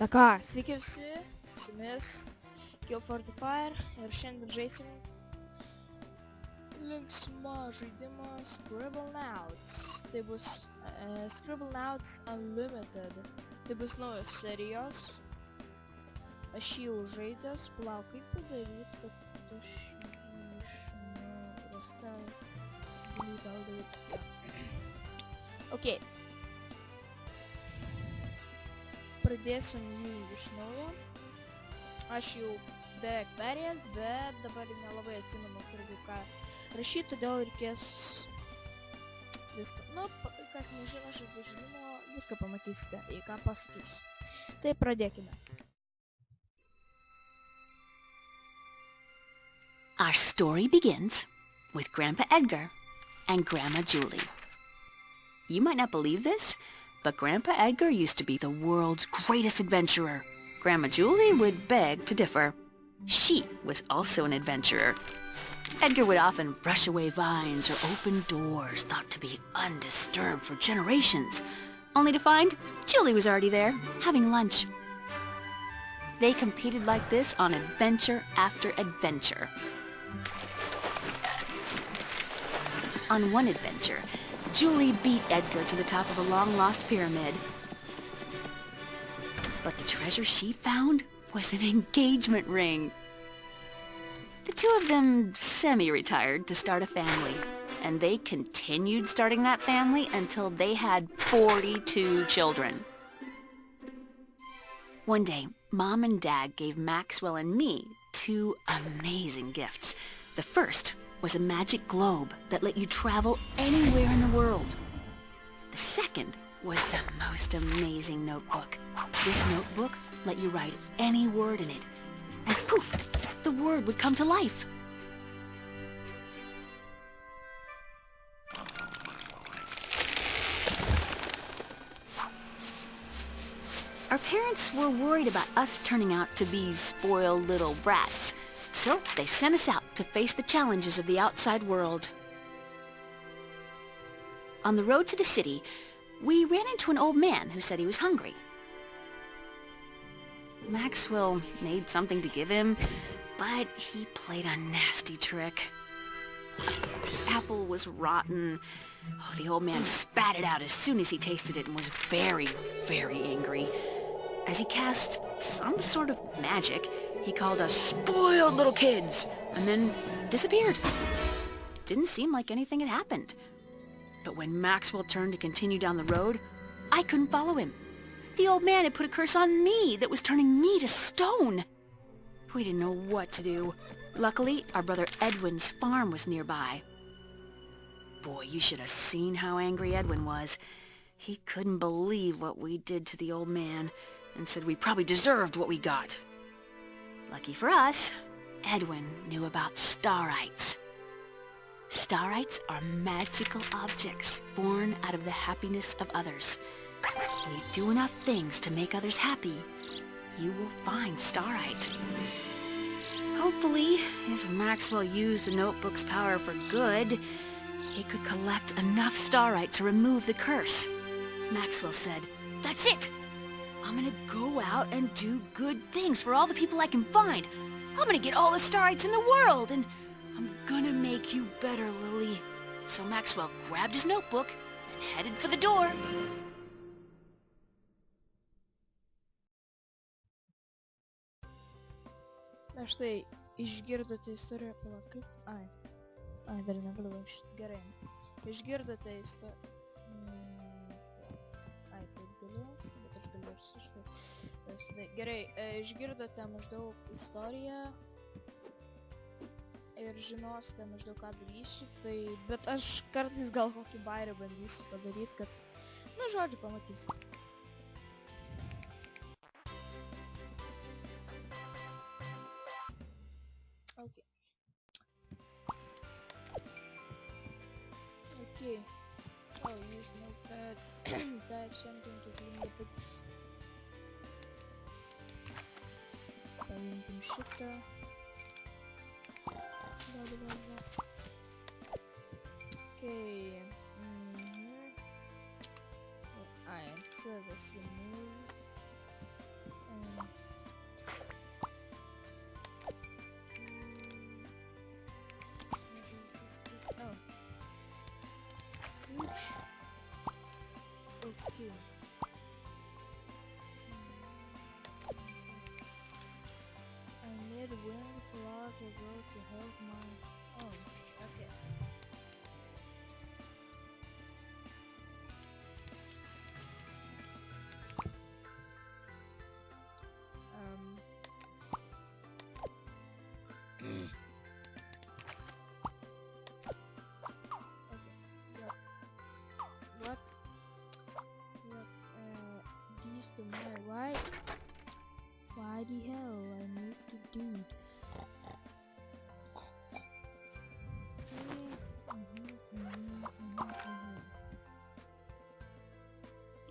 Na ką, sveiki visi, su jumis Kill45 ir šiandien žaisim linksmą žaidimą Scribblenauts. Tai bus Scribblenauts Unlimited. Tai bus naujos serijos. Aš jį užžaidęs, palauk, kaip padaryti, kad aš rastau daryti. Ok. Pradėsim jį iš naujo. Aš jau beveik perėjęs, bet dabar nelabai atsimenu, kur ką rašyti, todėl reikės viską. Nu, kas nežino šito žaidimo, viską pamatysite, jei ką pasakysiu. Tai pradėkime. Our story begins with Grandpa Edgar and Grandma Julie. You might not believe this, but Grandpa Edgar used to be the world's greatest adventurer. Grandma Julie would beg to differ. She was also an adventurer. Edgar would often brush away vines or open doors thought to be undisturbed for generations, only to find Julie was already there, having lunch. They competed like this on adventure after adventure. On one adventure, Julie beat Edgar to the top of a long-lost pyramid. But the treasure she found was an engagement ring. The two of them semi-retired to start a family, and they continued starting that family until they had 42 children. One day, Mom and Dad gave Maxwell and me two amazing gifts. The first was a magic globe that let you travel anywhere in the world. The second was the most amazing notebook. This notebook let you write any word in it, and poof, the word would come to life. Our parents were worried about us turning out to be spoiled little brats, so they sent us out to face the challenges of the outside world. On the road to the city, we ran into an old man who said he was hungry. Maxwell made something to give him, but he played a nasty trick. The apple was rotten. Oh, the old man spat it out as soon as he tasted it and was very, very angry. As he cast some sort of magic, he called us spoiled little kids, and then disappeared. It didn't seem like anything had happened. But when Maxwell turned to continue down the road, I couldn't follow him. The old man had put a curse on me that was turning me to stone. We didn't know what to do. Luckily, our brother Edwin's farm was nearby. Boy, you should have seen how angry Edwin was. He couldn't believe what we did to the old man, and said we probably deserved what we got. Lucky for us, Edwin knew about starites. Starites are magical objects born out of the happiness of others. When you do enough things to make others happy, you will find starite. Hopefully, if Maxwell used the notebook's power for good, he could collect enough starite to remove the curse. Maxwell said, "That's it! I'm gonna go out and do good things for all the people I can find. I'm gonna get all the starites in the world, and I'm gonna make you better, Lily." So Maxwell grabbed his notebook and headed for the door. Na štai, išgirdote istoriją, palauk, kaip? Ai, dar negaliu šitą, gerai. Išgirdote istoriją. Ai, taip galiu, bet aš galiu ir suštai. Gerai, išgirdote maždaug istoriją ir žinosite maždaug ką darysiu, tai, bet aš kartais gal kokį bairį bandysiu padaryti, kad, nu, žodžiu, pamatysite. Okay. Okay. Oh, use notepad. Type something to clean the book. Paimkim šitą. Okay. And service remove. part I go to help my... Oh, okay. Okay, yep. What? Yep, these to my right. Why the hell I need to do this?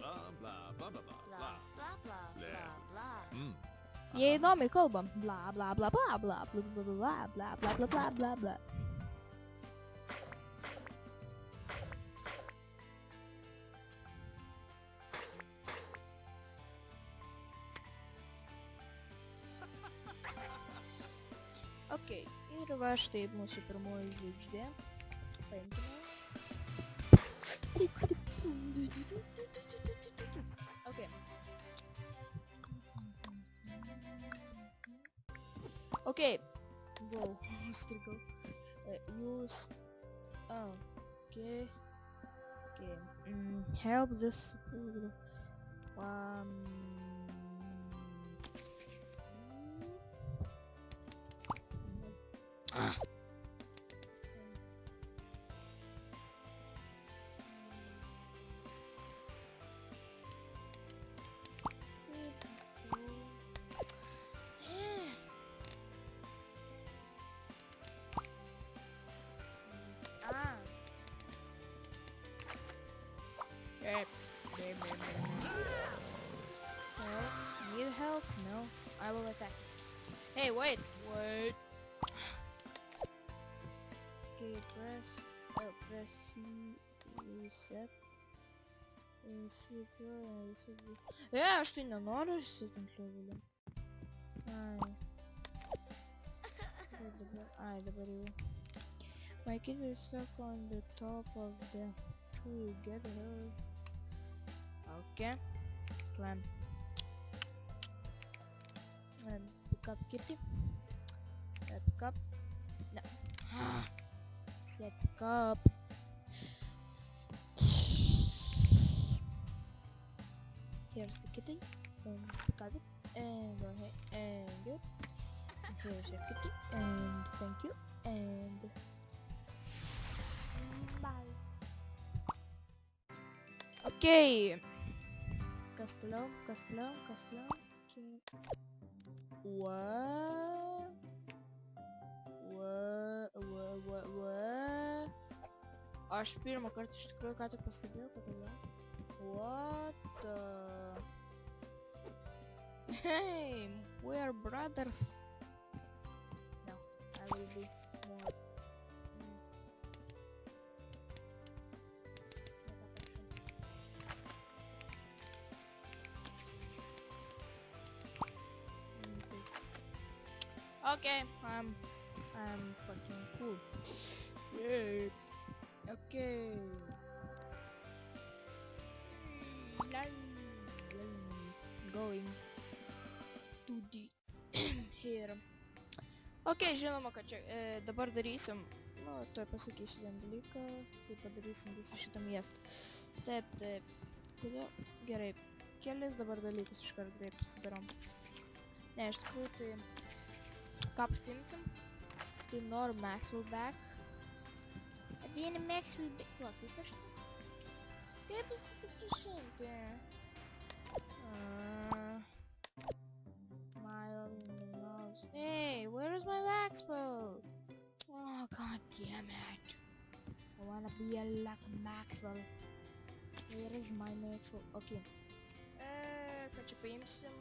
Blah blah blah blah blah Blah, blah, blah, blah, blah. Jie įdomiai kalbam. Bla bla bla bla bla bla bla bla bla bla bla bla bla bla. Ok, ir va štai mūsų pirmoji žvaigždė. Paimkime. Ok. Ok. Wow, strigau. Jūs... Oh, ok. Ok. Help this... Need help? No. I will attack. Hey, wait! Wait! Okay, press C, reset. Aš tai nenoriu įsitikint levelį. Dabar jau. My kid is stuck on the top of the tree. Get her. Okay. Climb. And pick up kitty. Pick up. No. Set pick up. Here's the kitty. And pick up it. And go ahead. And good. Here's your kitty. And thank you. And bye. Okay. Castello. Okay. What? Aš pirmą kartą iš tikrųjų ką tik pastebėjau, kad tai yra. What the... Hey, we are brothers. No, I will be more... Okay, I'm fucking cool. Yay. Okay. Going to the here. Okay, žinoma, kad čia dabar darysim, nu, tuoj pasakysiu vieną dalyką, tai padarysim visą šitą miestą. Taip. Kodėl? Gerai. Kelis dabar dalykus iškart greit pasidarom. Ne, iš tikrųjų, tai ką pasiimsim? Tai noriu Maxwell back. Vieną Maxwell back. Va, kaip aš... Kaip įsisakyšinti? Mile in the nose. Hey, where is my Maxwell? Oh, god damn it. I wanna be like Maxwell. Where is my Maxwell? Okay. Ką čia paimsim?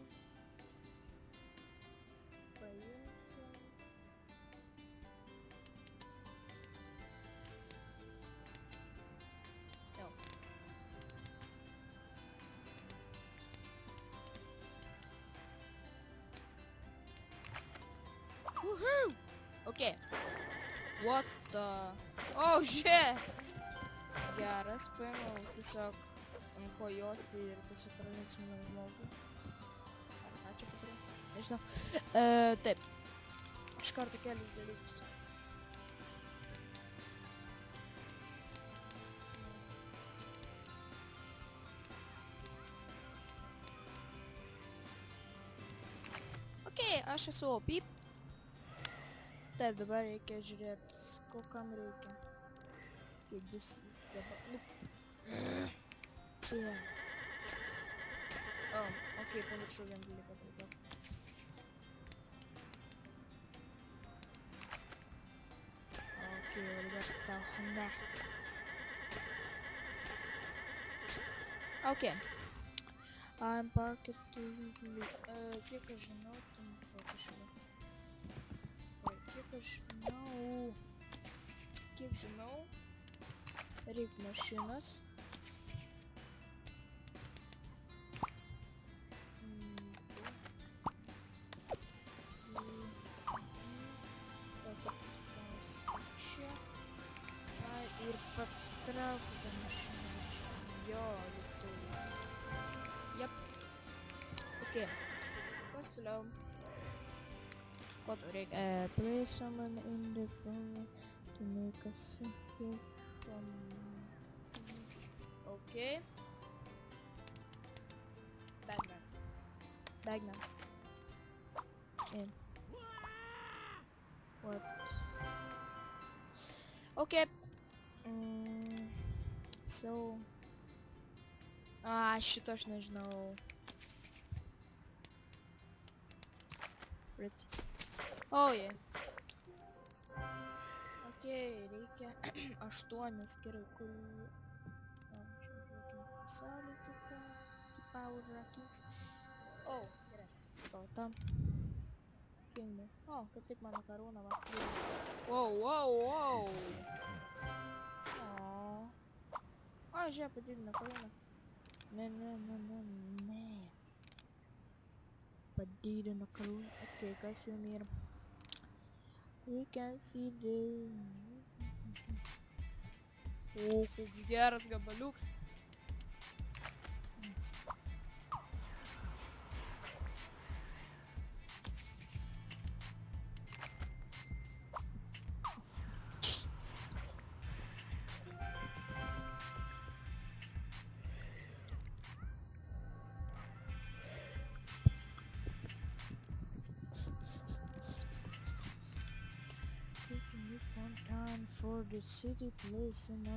No. Woohoo! Okay. What the... Oh shit! Geras, paėmiau tiesiog ant ko joti ir tiesiog pralinksminau žmogų. Ar ką čia padariau? Nežinau. Taip. iš karto kelis dalykus. Okei, aš esu OP. Taip, dabar reikia žiūrėti, ko kam reikia. Okay, this is dabar... Okei, pamiršau vieną dalyką kalbėti. Okei, dabar tau, ne. Okei. I'm parked to kiek aš žinau, kiek žinau, reik mašinas. Čia. Ir patraukti tą mašiną. Jo, lėktuvas. Yep. Okay. Kas toliau? Ko tau reikia? Play someone in the phone to make a pick from... Okay. Bagman. In. What? Okay. So... šito aš nežinau. Oh, yeah. Okay, reikia 8 gerai, kur... Pasaulį tipo užrakins. Oh, gerai. Tauta. Kingdom. Oh, kaip tik mano karūna va. Wow. Žiūrėk, padidino karūną. Ne. Padidino karūną. Okay, kas jau yra? We can see the... koks geras gabaliuks. Time for the city place and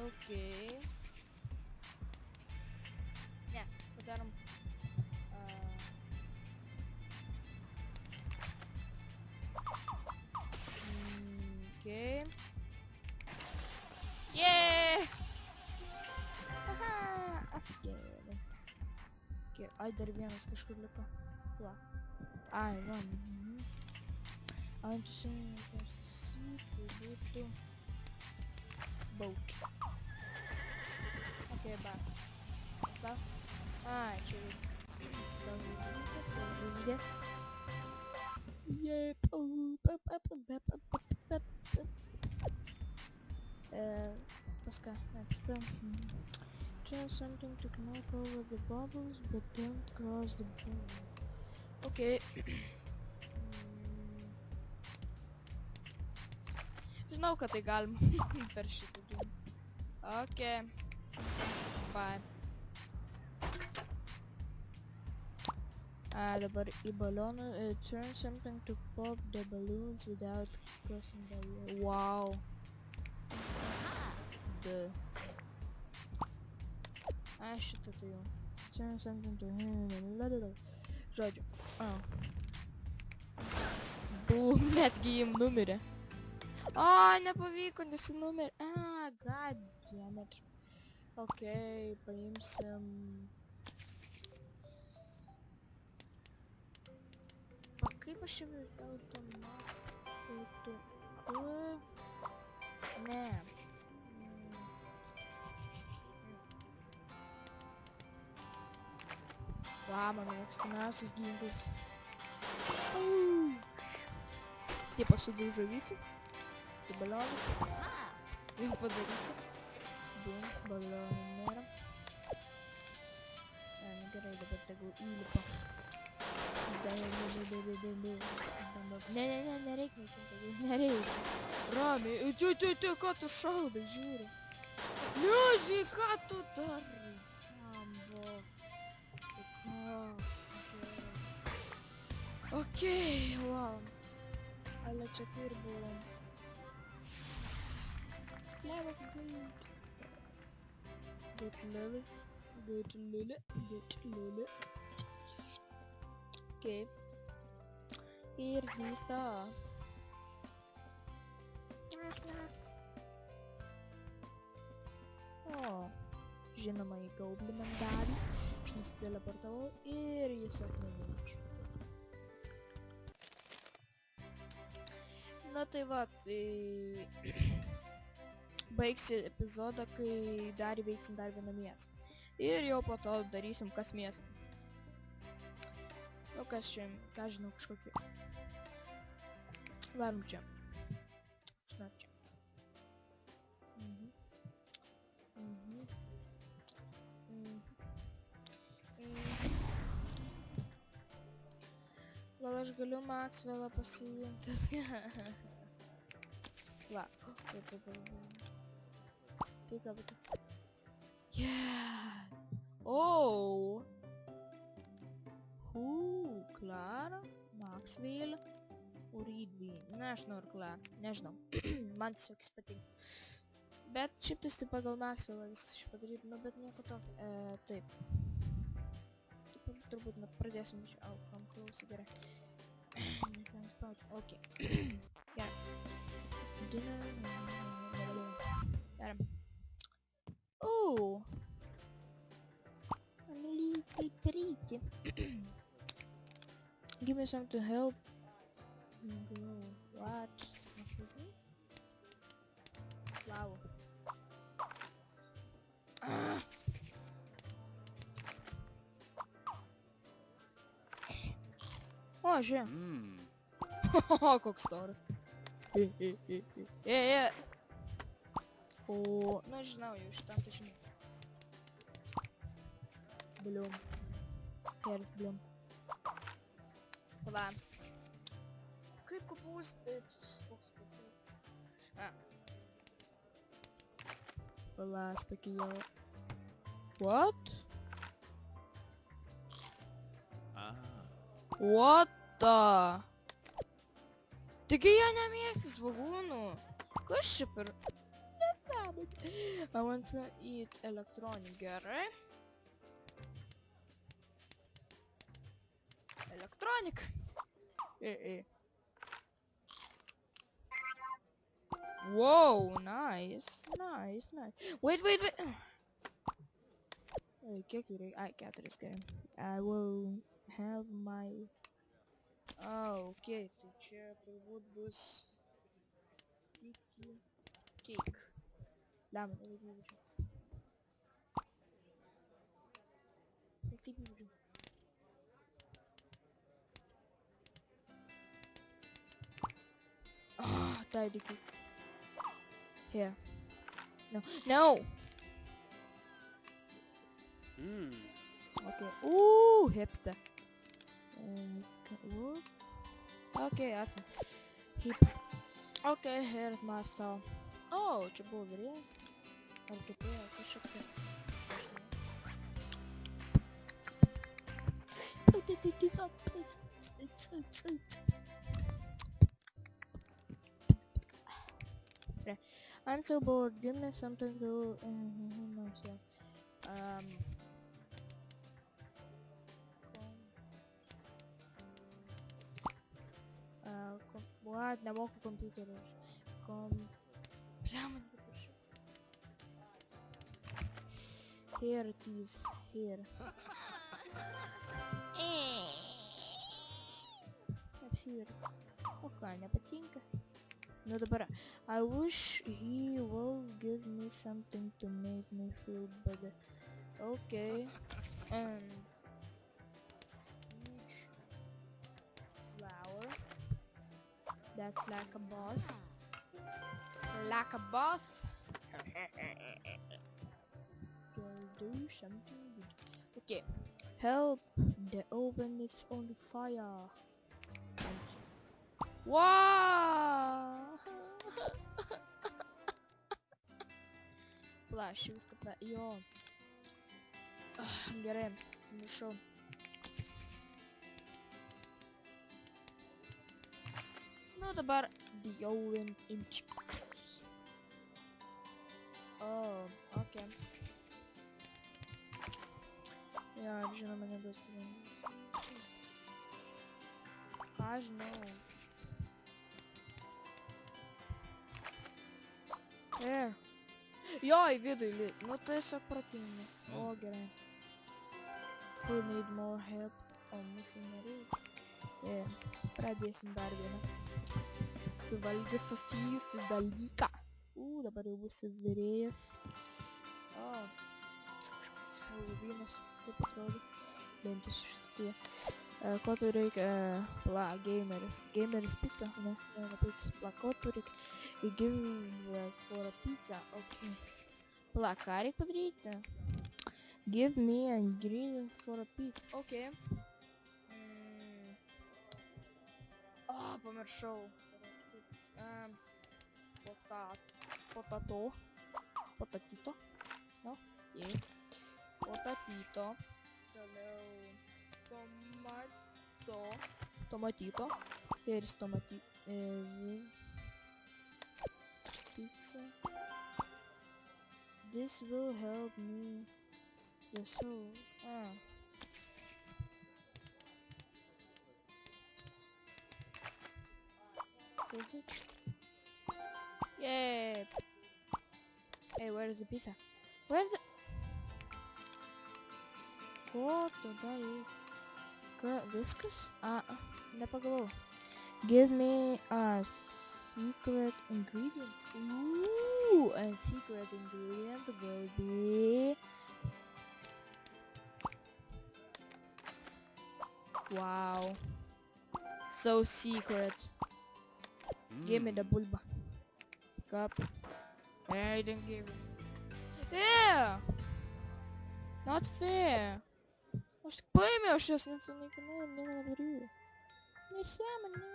okay. Ne, padarom. Okay. Yeah! Haha, afgėlė. Okay, ai dar vienas kažkur liko. Va. Ai, va. I want to see across the sea to go to boat. Okay, back. Čia reikia. Yep. Paska, try something to knock over the bubbles, but don't cross the boat. Okay. Žinau, kad tai galima per šitą dūmą. Okay. Bye. Dabar į balionų. Turn something to pop the balloons without crossing the wall. Wow. Šitą tai jau. Turn something to... Žodžiu. Bum, netgi jim numirė. Nepavyko, nesinumerė. God damn it. Okay, paimsim... Kaip aš jau automatų... Ne. Mano mėgstamiausias ginklas. Tipo sudaužo visi. Tai balionas. Jau padaryti. Bum, balionų nėra. Gerai, dabar tegul įlipa. Ne, nereikia naikinti, nereikia. Ramiai, tu, ką tu šaudai, žiūri. Liūdžiai, ką tu darai? Ambo. Okei, wow. Alla čia kur buvo. Lava good. Good lily. Good lily. Good lily. Okei. Ir dysta. O, žinoma, į gaublį man davė. Aš nusiteleportavau ir jis atnevinė. Na tai va, tai baigsi epizodą, kai dar įveiksim dar vieną miestą. Ir jau po to darysim kas miestą. Nu kas čia, ką žinau, kažkokį. Varom čia. Šna čia. Gal aš galiu Maxwellą pasiimti? Va. Pika. Yes! Oh! Klara, Maxwell, Uridvi. Na, aš noriu Klara. Nežinau. Man tiesiog jis patinka. Bet šiaip tai pagal Maxwellą viskas čia padaryti, nu bet nieko to. Taip. Turbūt pradėsim iš kam klausy, gerai. Ne ten spaudžiu, okei. Gerai. Gerai. I'm a little pretty. Give me some to help. What? Wow. O, žiūrėk. Koks storas. O, nu žinau, jau šitam tai žinau. Blium. Heris, blium. Pada. Kaip kopūstai? Koks kopūstai? Pala, aš tokį jau. What? What the? Taigi jie nemėgsta svogūnų. Kas čia per... Nesąmonė. I want to eat electronic. Gerai. Electronic. Whoa, nice. Nice. Wait. Kiek jų reikia? Ai, 4 gerai. I will have my... okei, tai čia turbūt bus... Tiki... Cake. Lemon, neįvyčiau. Neįvyčiau. Tidy cake. Here. No! Okay. Ooh, hipster. What? Okay, awesome. Hip. Okay, here it must stop. Oh, čia buvo virė. Ar kepėjo, kažkaip tai. I'm so bored. Give me something to myself. What? Nemoku kompiuterio aš. Blemą, nedaprašau. Here it is. Here. Apsiverti. O ką, nepatinka? Nu dabar. I wish he will give me something to make me feel better. Okay. Huge flower. That's like a boss. Like a boss. You'll do something good. Okay. Help The oven is on fire. Wow! Pala, viską jo. Gerai, nušau. Nu dabar the oven imč. Oh, okay. Ja, žinoma, nebus sprendimas. Ką žinau. Jo, į vidų įlys. Nu tiesiog pratingai. O, gerai. Who need more help? O, missing nariai. Pradėsim dar vieną. Su valgiu susijusi dalyką. Dabar jau bus virėjas. O, kažkoks Hallowynas, taip atrodo. Bent iš tokie. Ko tu reikia? Pala, gameris. Gameris pizza? Ne pizza. Pala, ko tu reikia? Give for a pizza. Okay. Pala, ką reikia padaryti? Give me an ingredient for a pizza. Okay. Pamiršau. Potato. Potatito. No? Jei. Potatito. Toliau. Tomato. Tomatito. Here's tomatito. Pizza. This will help me. The soul. Sausage. Yay! Hey, where is the pizza? Where's the... What the hell? Viskas? Nepagavau. Give me a secret ingredient. Ooh, a secret ingredient will be... Wow. So secret. Give me the bulba. Pick up. I didn't give it. Yeah! Not fair. Aš tik paėmiau, aš jos nesunaikinau, nepadariau. Nesąmonė.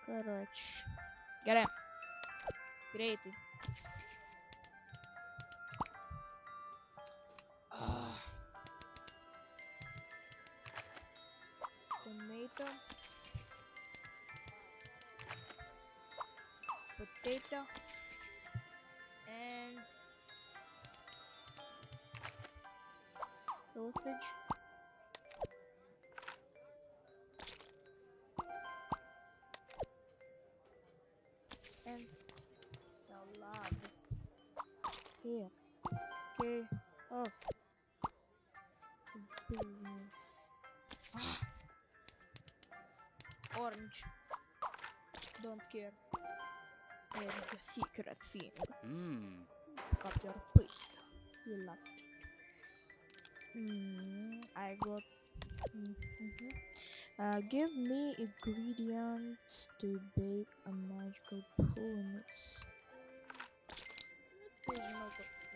Karoč. Gerai. Greitai. Tomato. Potato. And sausage. And salad. Here. Okay. Oh. Business. Orange. Don't care. Here's the secret thing. Pick up your pizza. You love it. I got... give me ingredients to bake a magical pumpkin.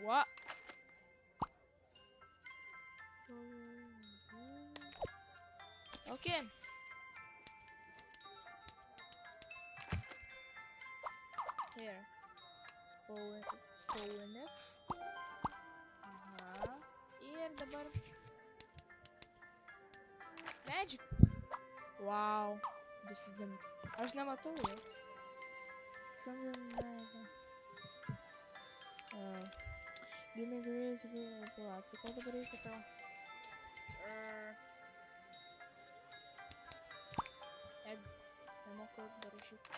What? Okay. Here. Phoenix. Ir dabar. Magic. Wow. This is the... Aš nematau jau. Something like... Gimė galėjus palaukti. Ko dabar reikia tau? Egg. Nemoku parašyti.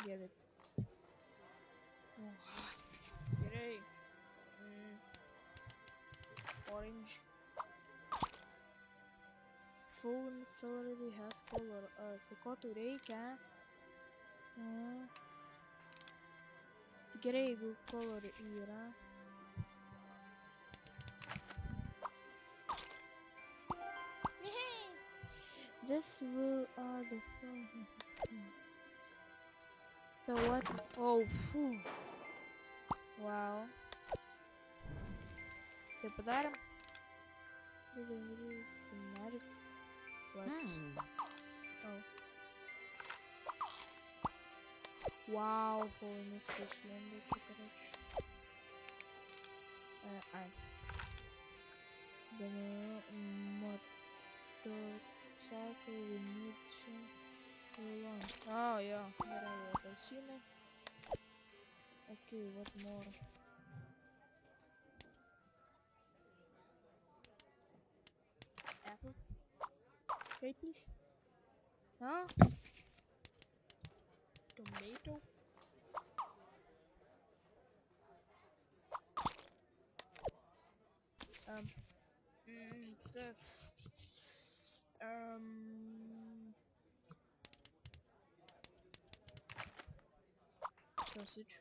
Give it. Gerai. Orange. Phone already has color. Tai ko tu reikia? Tai gerai, jeigu color yra. This will add the phone. So what? Oh, phew. Wow. Tai padarėm. Magic. What? Oh. Вау, полностью шлембочек, короче. Думаю, мотоцикл винится. Я нравится апельсины. Окей, what more? Apple? Okay, please. Huh? Tomato? That's sausage.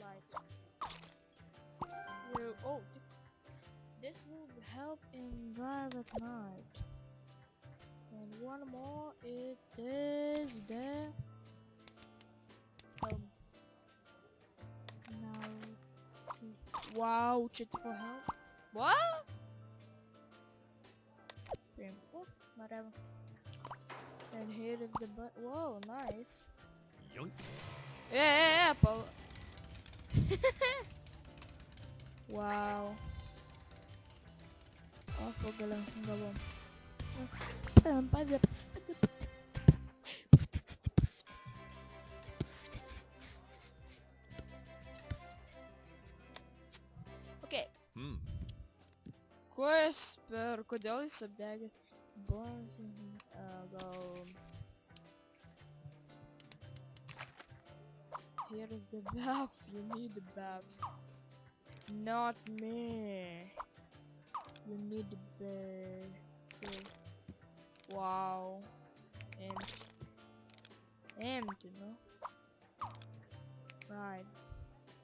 Light. Oh, this will help in drive at night. And one more, it is the now. Wow, check for help. What? Oh, whatever. And here is the butt. Whoa, nice. Yoink. Yeah, Paul. Wow. Oh, pagalang gawa. Okay. Per kodėl jis apdegė? Gal... Here is the bath. You need the bath. Not me. You need the bath. Wow. Empty. Empty, no? Right.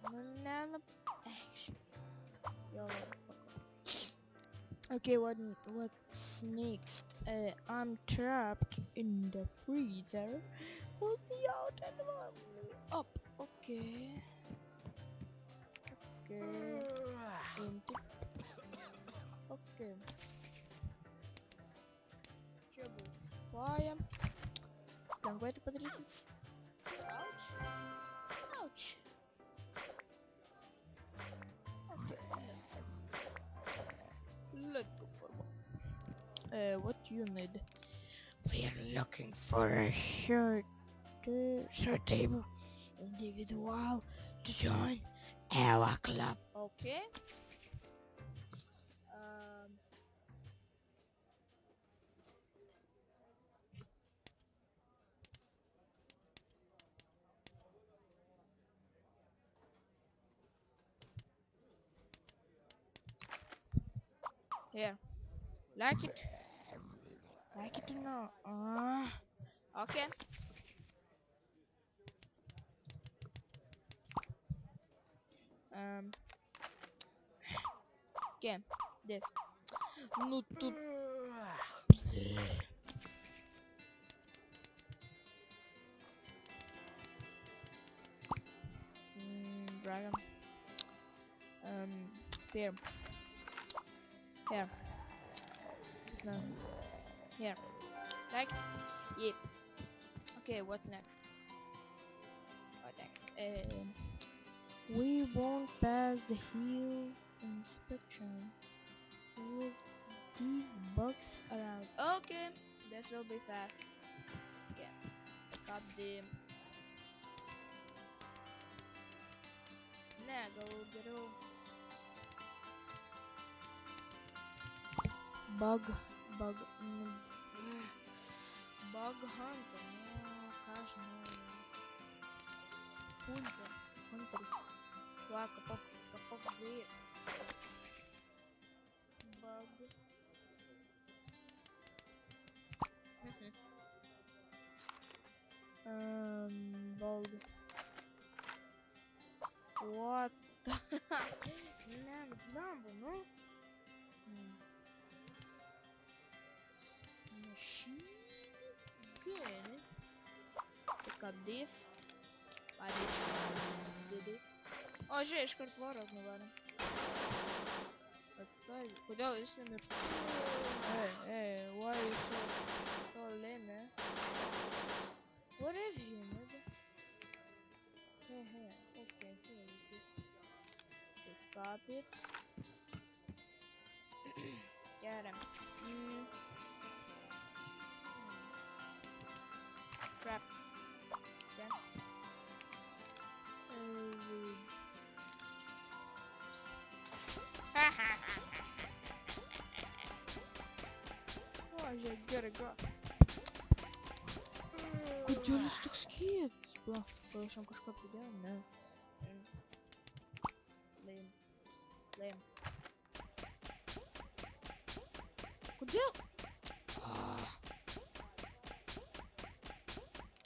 Banana action. Okay, what's next? I'm trapped in the freezer. Pull me out and warm me up. Okay. Okay. Empty. Okay. Fire. Легко это подрезать. Ouch. Ouch. Okay. Let's go for more. What you need? We are looking for a shirt table individual to join our club. Okay. Here. Like it? Like it or not? Okay. Okay. This. Ну тут... Dragon. Here. Here. No. Here. Like? Yep. Okay, what's next? What next? We won't pass the hill inspection with these bugs around. Okay, this will be fast. Okay. Got the Nago. Bug hunter, no, gosh, no. Hunters. Wow, kapok weird. Bug. Bug. What? Number, no? Good. Pick up this. I did it. O, žiūrėk, iškart voras nuvarė. Atsargiai. Kodėl jis nemiršta? Hey, why are you so lame, man? What is he, nigga? Hey, okay, here it is. Pick up it. Get him. Trap. Yeah. Oh, я gerai go. Kodėl jis toks kietas? Bla, gal aš jam kažką pridėjau? Ne. Lame. Kodėl?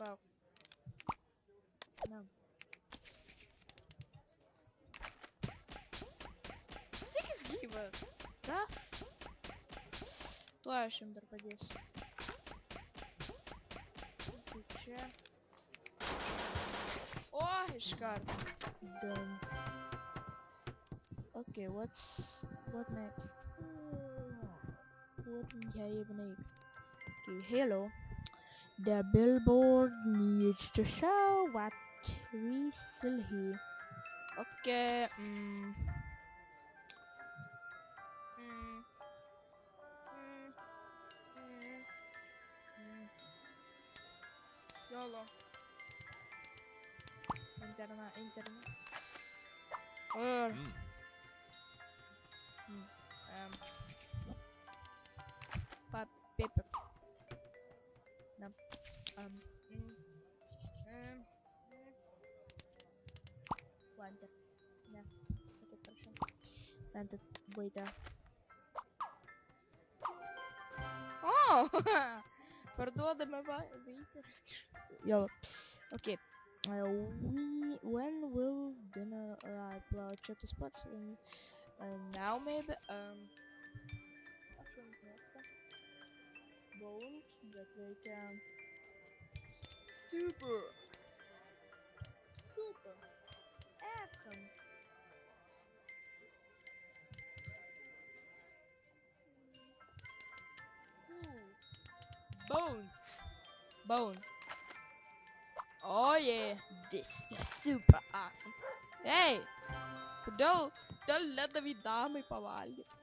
Fuck. No. Sikis gyvas. Da? Tuo aš jam dar padėsiu. Tai čia. O, iškart. Done. Okay, what next? What we have next? Okay, hello. The billboard needs to show what we still here. Okay, YOLO. Internet. Paper. No. Wanted. No. Okay, хорошо. Wanted. Waiter. Oh! Parduodame waiters. YOLO. Okay. When will dinner arrive? Well, check the spots. Now maybe. Bones that they can. Super awesome. Bone. Oh yeah, this is super awesome. Hey, kodėl ledavį damai pavalgyti?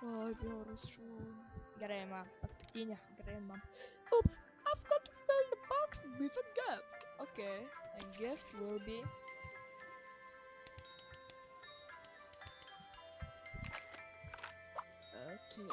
Oi, bjauras šau. Gerai, man. Paskutinė. Gerai, man. Oops, I've got to fill the box with a gift. Okay, and gift will be... Okay.